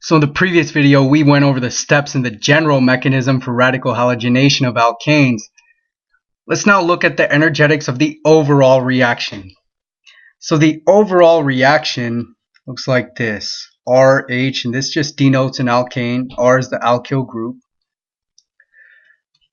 So in the previous video, we went over the steps in the general mechanism for radical halogenation of alkanes. Let's now look at the energetics of the overall reaction. So the overall reaction looks like this. RH, and this just denotes an alkane. R is the alkyl group.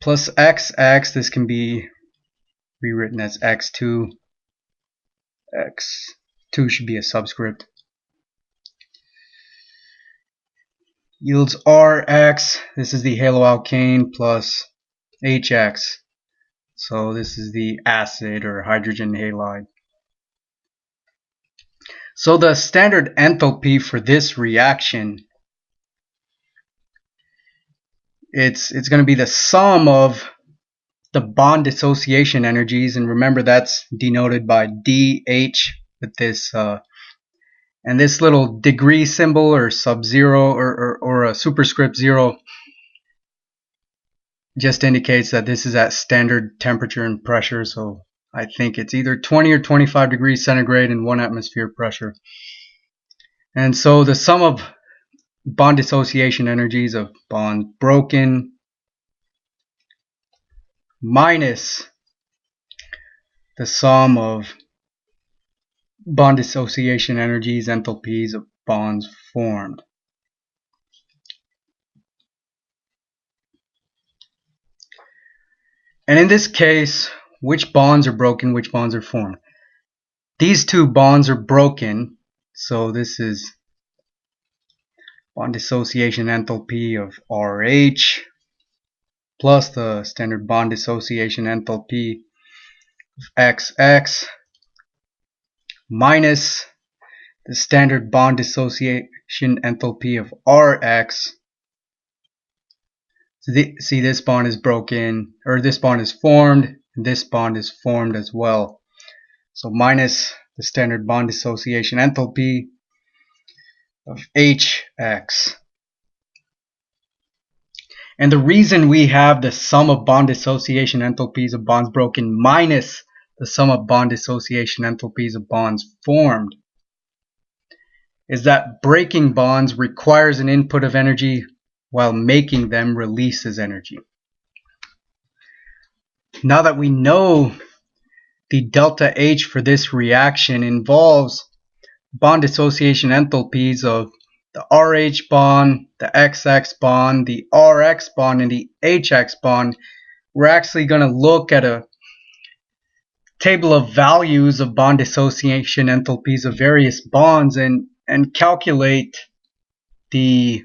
Plus XX, this can be rewritten as X2. X2 should be a subscript. Yields Rx, this is the haloalkane, plus HX. So this is the acid or hydrogen halide. So the standard enthalpy for this reaction, it's going to be the sum of the bond dissociation energies, and remember that's denoted by DH with this and this little degree symbol or sub-zero or a superscript 0 just indicates that this is at standard temperature and pressure. So I think it's either 20 or 25 degrees centigrade and 1 atmosphere pressure. And so the sum of bond dissociation energies of bonds broken minus the sum of bond dissociation energies, enthalpies of bonds formed. And in this case, which bonds are broken, which bonds are formed? These two bonds are broken, so this is bond dissociation enthalpy of RH plus the standard bond dissociation enthalpy of XX minus the standard bond dissociation enthalpy of Rx. So see, this bond is broken, or this bond is formed, and this bond is formed as well. So minus the standard bond dissociation enthalpy of HX. And the reason we have the sum of bond dissociation enthalpies of bonds broken minus the sum of bond dissociation enthalpies of bonds formed is that breaking bonds requires an input of energy, while making them releases energy. Now that we know the delta H for this reaction involves bond dissociation enthalpies of the RH bond, the XX bond, the RX bond, and the HX bond, we're actually going to look at a table of values of bond dissociation enthalpies of various bonds and calculate the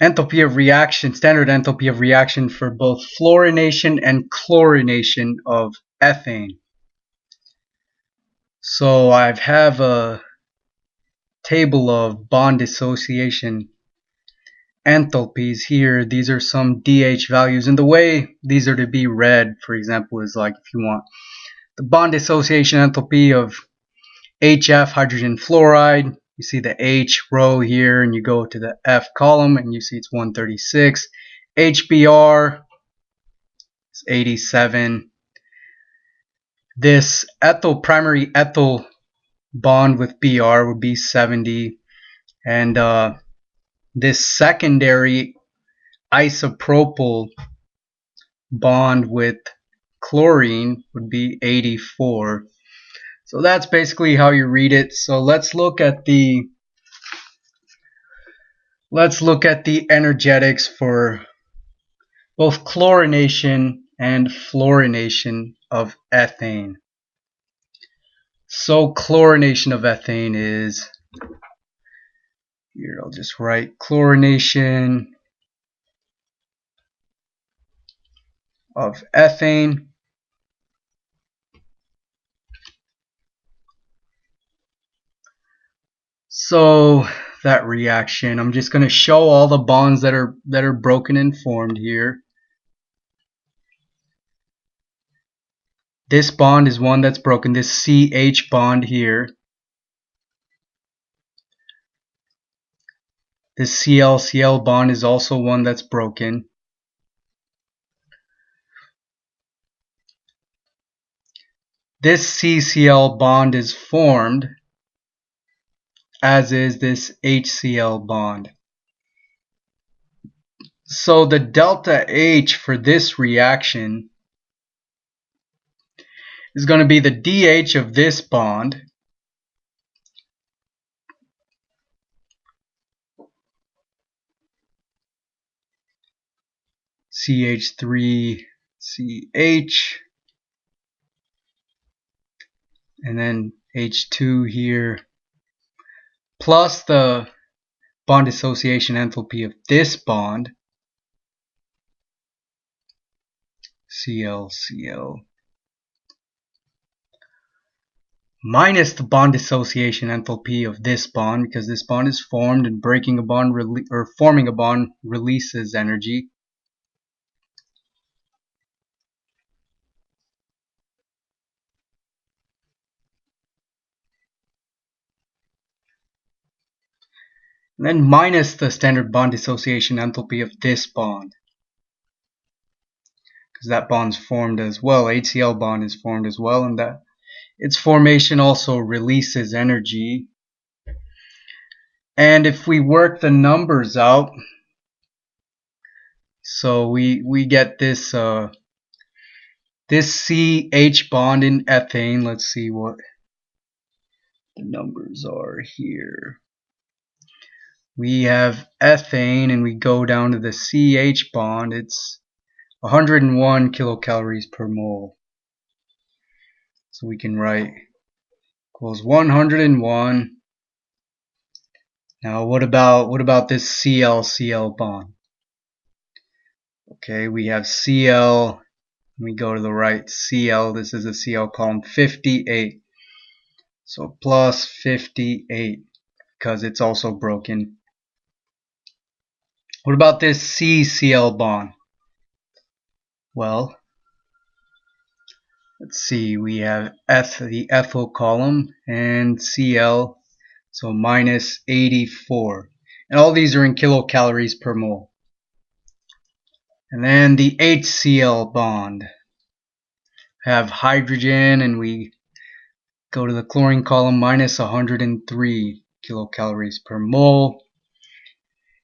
enthalpy of reaction, standard enthalpy of reaction for both fluorination and chlorination of ethane. So I have a table of bond dissociation enthalpies here. These are some DH values, and the way these are to be read, for example, is like if you want the bond dissociation enthalpy of HF, hydrogen fluoride, you see the H row here, and you go to the F column and you see it's 136. HBr is 87. This primary ethyl bond with Br would be 70, and this secondary isopropyl bond with chlorine would be 84. So that's basically how you read it. So let's look at the energetics for both chlorination and fluorination of ethane. So chlorination of ethane is, here I'll just write chlorination of ethane. So that reaction, I'm just going to show all the bonds that are broken and formed here. This bond is one that's broken, this CH bond here. This Cl-Cl bond is also one that's broken. This CCl bond is formed. as is this HCl bond. So the delta H for this reaction is going to be the DH of this bond CH3CH, and then H2 here, plus the bond dissociation enthalpy of this bond, ClCl, minus the bond dissociation enthalpy of this bond, because this bond is formed and breaking a bond or forming a bond releases energy. And then minus the standard bond dissociation enthalpy of this bond, because that bond's formed as well. HCl bond is formed as well, and that its formation also releases energy. And if we work the numbers out, so we get this this CH bond in ethane. Let's see what the numbers are here. We have ethane, and we go down to the CH bond. It's 101 kilocalories per mole. So we can write equals 101. Now what about this ClCl bond? Okay, we have Cl. We go to the right, Cl. This is a Cl column, 58. So plus 58, because it's also broken. What about this CCl bond? Well, let's see, we have the ethyl column, and Cl, so minus 84. And all these are in kilocalories per mole. And then the HCl bond. Have hydrogen, and we go to the chlorine column, minus 103 kilocalories per mole.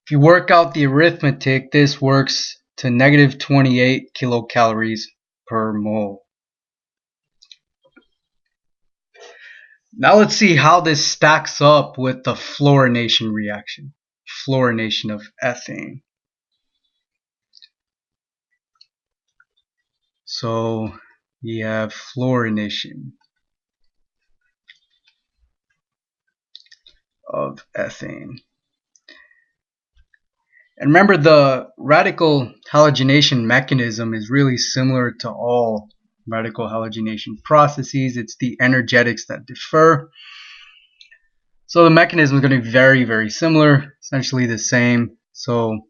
If you work out the arithmetic, this works to negative 28 kilocalories per mole. Now let's see how this stacks up with the fluorination reaction. Fluorination of ethane. So we have fluorination of ethane. And remember, the radical halogenation mechanism is really similar to all radical halogenation processes. It's the energetics that differ. So the mechanism is going to be very, very similar, essentially the same. So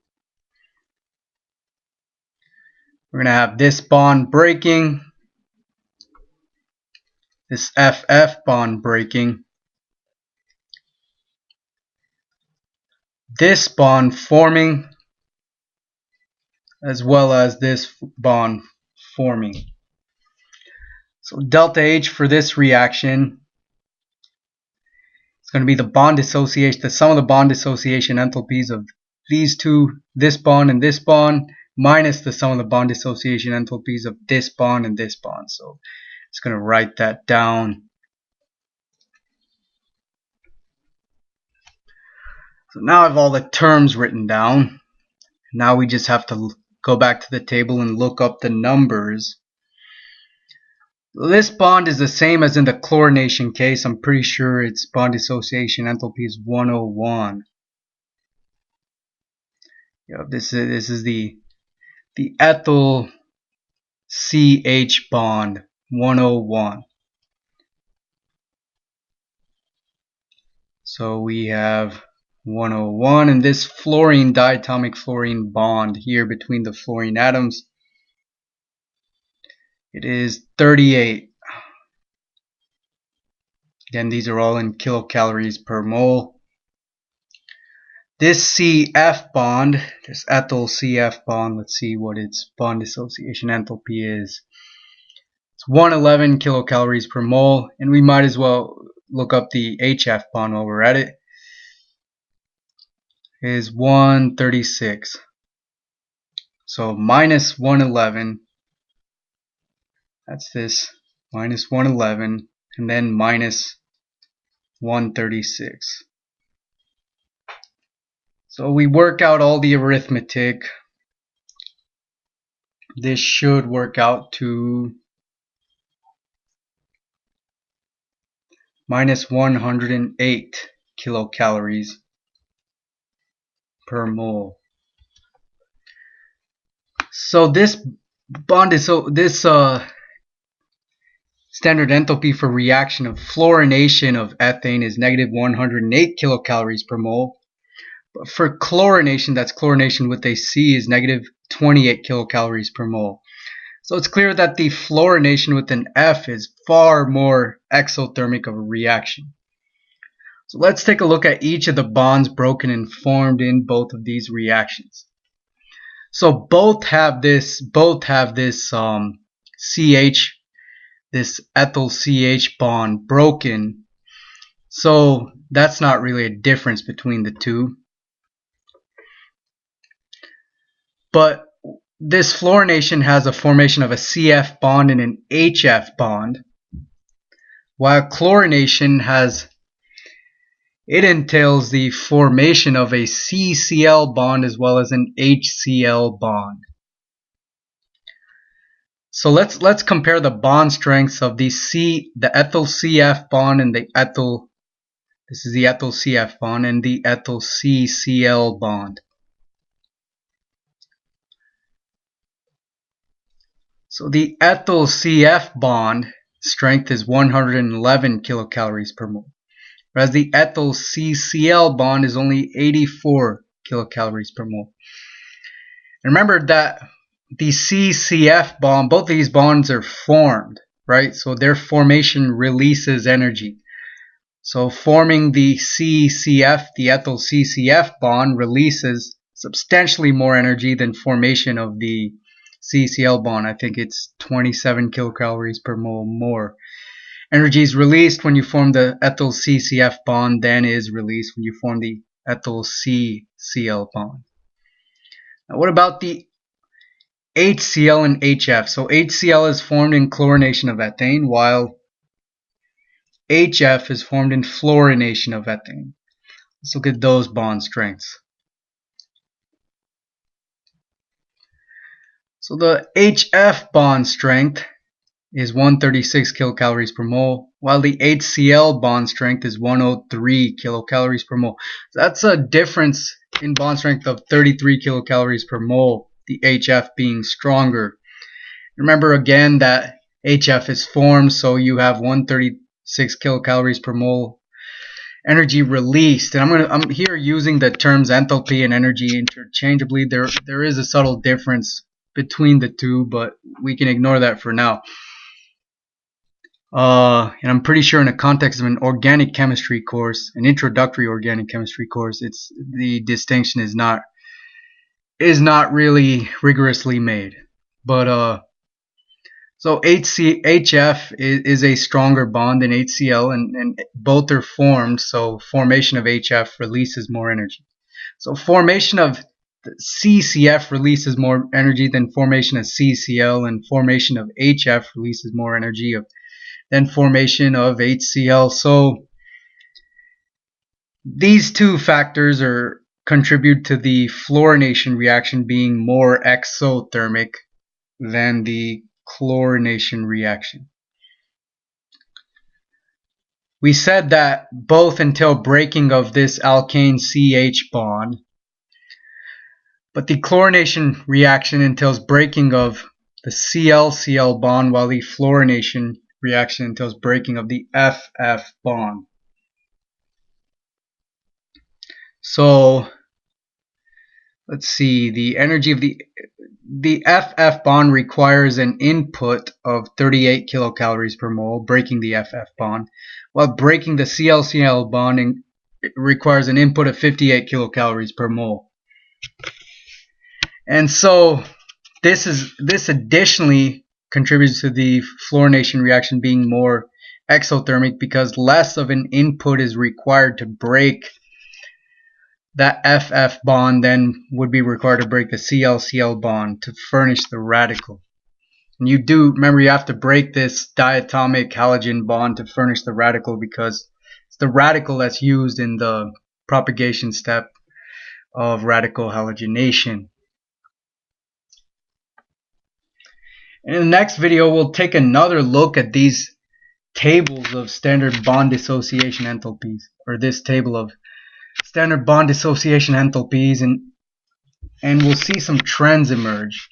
we're going to have this bond breaking, this FF bond breaking, this bond forming, as well as this bond forming. So delta H for this reaction is going to be the bond dissociation, the sum of the bond dissociation enthalpies of these two, this bond and this bond, minus the sum of the bond dissociation enthalpies of this bond and this bond. So it's going to write that down. So now I have all the terms written down. Now we just have to go back to the table and look up the numbers. This bond is the same as in the chlorination case. I'm pretty sure its bond dissociation enthalpy is 101. This is the ethyl CH bond, 101. So we have 101, and this fluorine diatomic fluorine bond here between the fluorine atoms, it is 38. Again, these are all in kilocalories per mole. This CF bond, this ethyl CF bond, let's see what its bond dissociation enthalpy is. It's 111 kilocalories per mole, and we might as well look up the HF bond while we're at it. is 136. So minus 111, that's this, minus 111, and then minus 136. So we work out all the arithmetic. This should work out to minus 108 kilocalories per mole. So this standard enthalpy for reaction of fluorination of ethane is negative 108 kilocalories per mole. But for chlorination, that's chlorination with a C, is negative 28 kilocalories per mole. So it's clear that the fluorination with an F is far more exothermic of a reaction. So let's take a look at each of the bonds broken and formed in both of these reactions. So both have this CH, this ethyl CH bond broken. So that's not really a difference between the two. But this fluorination has a formation of a CF bond and an HF bond, while chlorination entails the formation of a CCl bond as well as an HCl bond. So let's compare the bond strengths of the ethyl CF bond and the ethyl CF bond and the ethyl CCl bond. So the ethyl CF bond strength is 111 kilocalories per mole, whereas the ethyl CCl bond is only 84 kilocalories per mole. And remember that the CCF bond, both of these bonds are formed, right? So their formation releases energy. So forming the CCF, the ethyl CCF bond, releases substantially more energy than formation of the CCl bond. I think it's 27 kilocalories per mole more. Energy is released when you form the ethyl CCF bond than is released when you form the ethyl CCl bond. Now what about the HCl and HF? So HCl is formed in chlorination of ethane, while HF is formed in fluorination of ethane. Let's look at those bond strengths. So the HF bond strength is 136 kilocalories per mole, while the HCl bond strength is 103 kilocalories per mole. So that's a difference in bond strength of 33 kilocalories per mole, the HF being stronger. Remember again that HF is formed, so you have 136 kilocalories per mole energy released. And I'm here using the terms enthalpy and energy interchangeably. There is a subtle difference between the two, but we can ignore that for now. And I'm pretty sure in the context of an organic chemistry course, an introductory organic chemistry course, the distinction is not really rigorously made. But so HF is a stronger bond than HCl, and both are formed, so formation of HF releases more energy. So formation of CCF releases more energy than formation of CCl, and formation of HF releases more energy than formation of HCl. So these two factors contribute to the fluorination reaction being more exothermic than the chlorination reaction. We said that both entail breaking of this alkane CH bond, but the chlorination reaction entails breaking of the Cl-Cl bond, while the fluorination reaction entails breaking of the FF bond. So let's see, the energy of the FF bond requires an input of 38 kilocalories per mole, breaking the FF bond, while breaking the Cl-Cl bond requires an input of 58 kilocalories per mole. And so this additionally contributes to the fluorination reaction being more exothermic, because less of an input is required to break that FF bond then would be required to break the Cl-Cl bond to furnish the radical. And you do, remember, you have to break this diatomic halogen bond to furnish the radical, because it's the radical that's used in the propagation step of radical halogenation. In the next video, we'll take another look at these tables of standard bond dissociation enthalpies, or this table of standard bond dissociation enthalpies, and we'll see some trends emerge.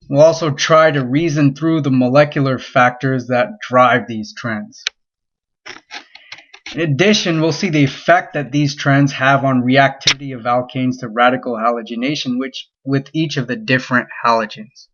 We'll also try to reason through the molecular factors that drive these trends. In addition, we'll see the effect that these trends have on reactivity of alkanes to radical halogenation, with each of the different halogens.